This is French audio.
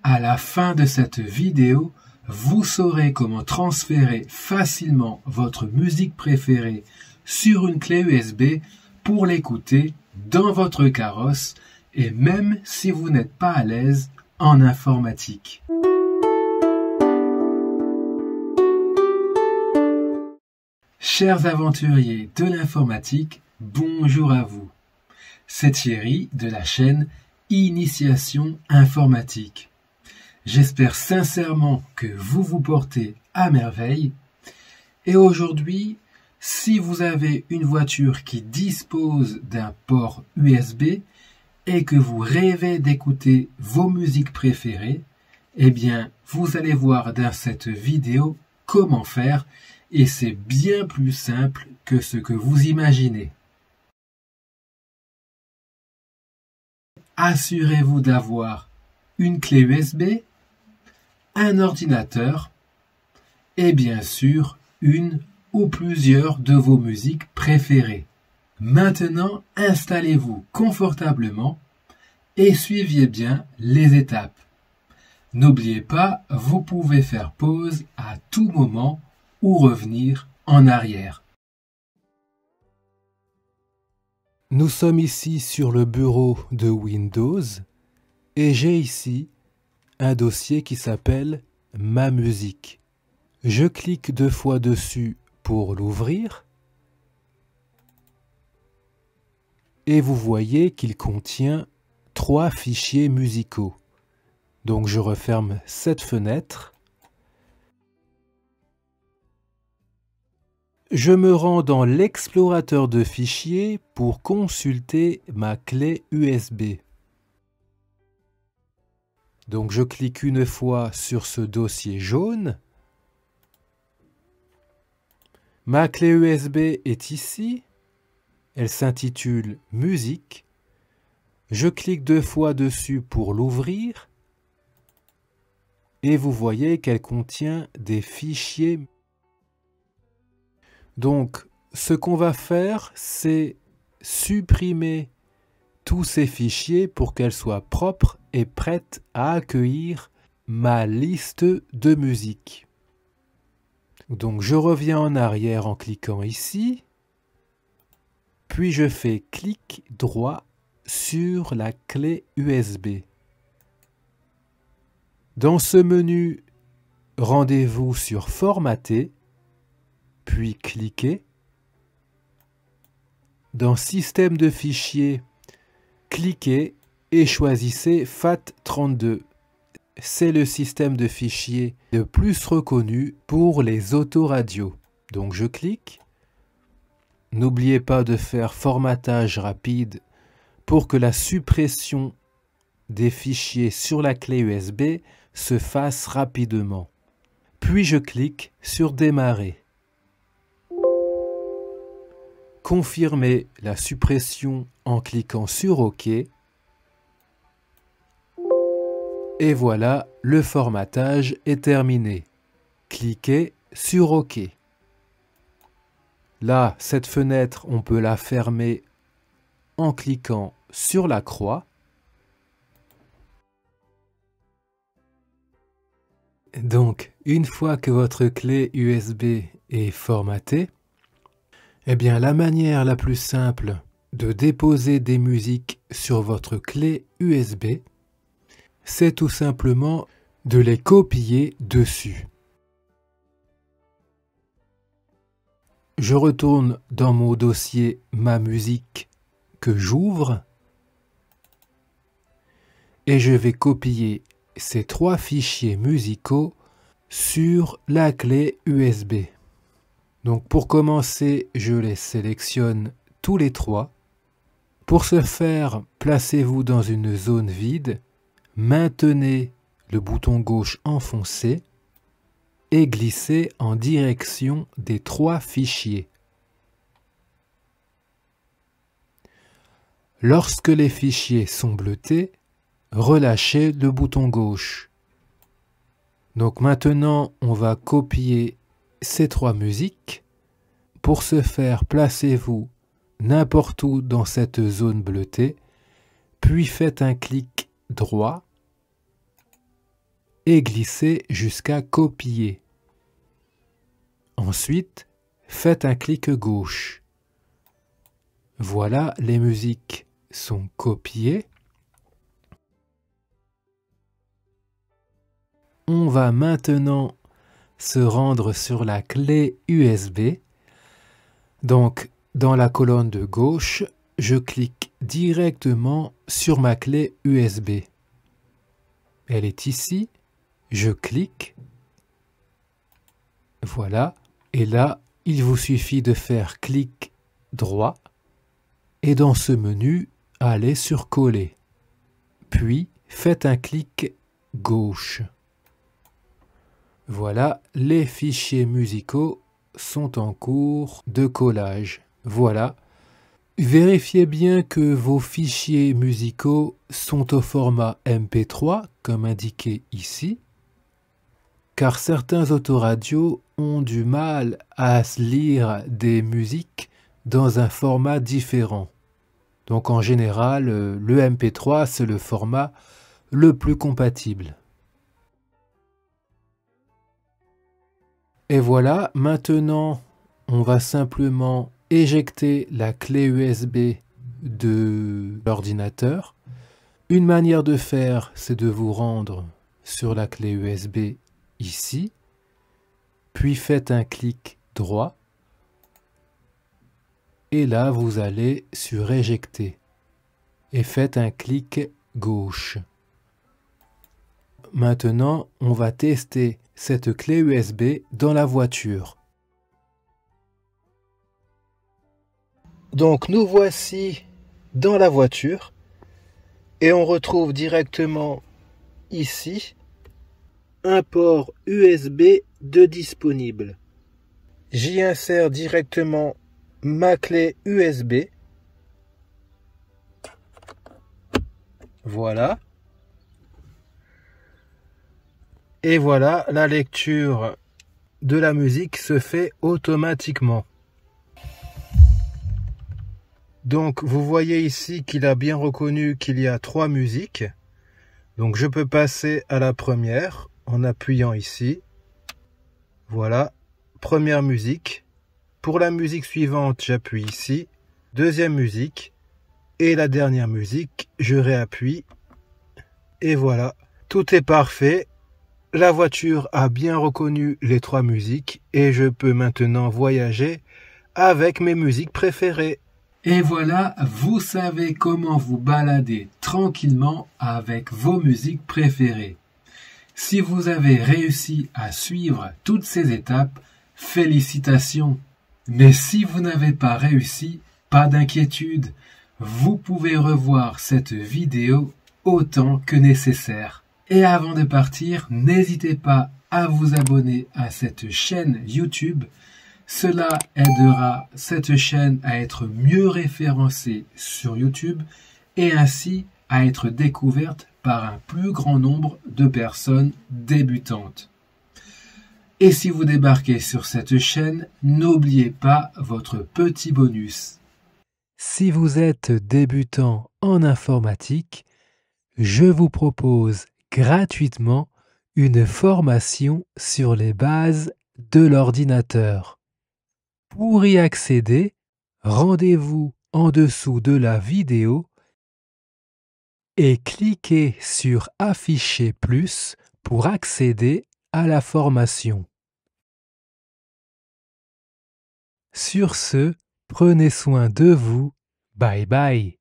À la fin de cette vidéo, vous saurez comment transférer facilement votre musique préférée sur une clé USB pour l'écouter dans votre carrosse et même si vous n'êtes pas à l'aise en informatique. Chers aventuriers de l'informatique, bonjour à vous. C'est Thierry de la chaîne Initiation Informatique. J'espère sincèrement que vous vous portez à merveille. Et aujourd'hui, si vous avez une voiture qui dispose d'un port USB et que vous rêvez d'écouter vos musiques préférées, eh bien, vous allez voir dans cette vidéo comment faire et c'est bien plus simple que ce que vous imaginez. Assurez-vous d'avoir une clé USB, un ordinateur et bien sûr une ou plusieurs de vos musiques préférées. Maintenant, installez-vous confortablement et suivez bien les étapes. N'oubliez pas, vous pouvez faire pause à tout moment ou revenir en arrière. Nous sommes ici sur le bureau de Windows et j'ai ici un dossier qui s'appelle Ma musique. Je clique 2 fois dessus pour l'ouvrir et vous voyez qu'il contient 3 fichiers musicaux. Donc je referme cette fenêtre. Je me rends dans l'explorateur de fichiers pour consulter ma clé USB. Donc je clique une fois sur ce dossier jaune. Ma clé USB est ici. Elle s'intitule Musique. Je clique 2 fois dessus pour l'ouvrir. Et vous voyez qu'elle contient des fichiers. Donc, ce qu'on va faire, c'est supprimer tous ces fichiers pour qu'elle soit propre et prête à accueillir ma liste de musique. Donc, je reviens en arrière en cliquant ici, puis je fais clic droit sur la clé USB. Dans ce menu, rendez-vous sur Formater, puis cliquez. Dans Système de fichiers, cliquez et choisissez FAT32. C'est le système de fichiers le plus reconnu pour les autoradios. Donc je clique. N'oubliez pas de faire formatage rapide pour que la suppression des fichiers sur la clé USB se fasse rapidement. Puis je clique sur Démarrer. Confirmez la suppression en cliquant sur OK. Et voilà, le formatage est terminé. Cliquez sur OK. Là, cette fenêtre, on peut la fermer en cliquant sur la croix. Donc, une fois que votre clé USB est formatée, eh bien, la manière la plus simple de déposer des musiques sur votre clé USB, c'est tout simplement de les copier dessus. Je retourne dans mon dossier Ma musique que j'ouvre et je vais copier ces 3 fichiers musicaux sur la clé USB. Donc pour commencer, je les sélectionne tous les 3. Pour ce faire, placez-vous dans une zone vide, maintenez le bouton gauche enfoncé et glissez en direction des 3 fichiers. Lorsque les fichiers sont bleutés, relâchez le bouton gauche. Donc maintenant, on va copier ces 3 musiques. Pour ce faire, placez-vous n'importe où dans cette zone bleutée, puis faites un clic droit et glissez jusqu'à copier. Ensuite, faites un clic gauche. Voilà, les musiques sont copiées. On va maintenant se rendre sur la clé USB. Donc, dans la colonne de gauche, je clique directement sur ma clé USB. Elle est ici. Je clique. Voilà. Et là, il vous suffit de faire clic droit. Et dans ce menu, allez sur coller. Puis, faites un clic gauche. Voilà, les fichiers musicaux sont en cours de collage. Voilà. Vérifiez bien que vos fichiers musicaux sont au format MP3, comme indiqué ici, car certains autoradios ont du mal à lire des musiques dans un format différent. Donc en général, le MP3, c'est le format le plus compatible. Et voilà, maintenant, on va simplement éjecter la clé USB de l'ordinateur. Une manière de faire, c'est de vous rendre sur la clé USB ici, puis faites un clic droit, et là, vous allez sur éjecter, et faites un clic gauche. Maintenant, on va tester cette clé USB dans la voiture. Donc nous voici dans la voiture et on retrouve directement ici un port USB de disponible. J'y insère directement ma clé USB. Voilà. Et voilà, la lecture de la musique se fait automatiquement. Donc vous voyez ici qu'il a bien reconnu qu'il y a 3 musiques. Donc je peux passer à la première en appuyant ici. Voilà, première musique. Pour la musique suivante, j'appuie ici. Deuxième musique. Et la dernière musique, je réappuie. Et voilà, tout est parfait. La voiture a bien reconnu les 3 musiques et je peux maintenant voyager avec mes musiques préférées. Et voilà, vous savez comment vous balader tranquillement avec vos musiques préférées. Si vous avez réussi à suivre toutes ces étapes, félicitations. Mais si vous n'avez pas réussi, pas d'inquiétude. Vous pouvez revoir cette vidéo autant que nécessaire. Et avant de partir, n'hésitez pas à vous abonner à cette chaîne YouTube. Cela aidera cette chaîne à être mieux référencée sur YouTube et ainsi à être découverte par un plus grand nombre de personnes débutantes. Et si vous débarquez sur cette chaîne, n'oubliez pas votre petit bonus. Si vous êtes débutant en informatique, je vous propose gratuitement une formation sur les bases de l'ordinateur. Pour y accéder, rendez-vous en dessous de la vidéo et cliquez sur Afficher plus pour accéder à la formation. Sur ce, prenez soin de vous. Bye bye.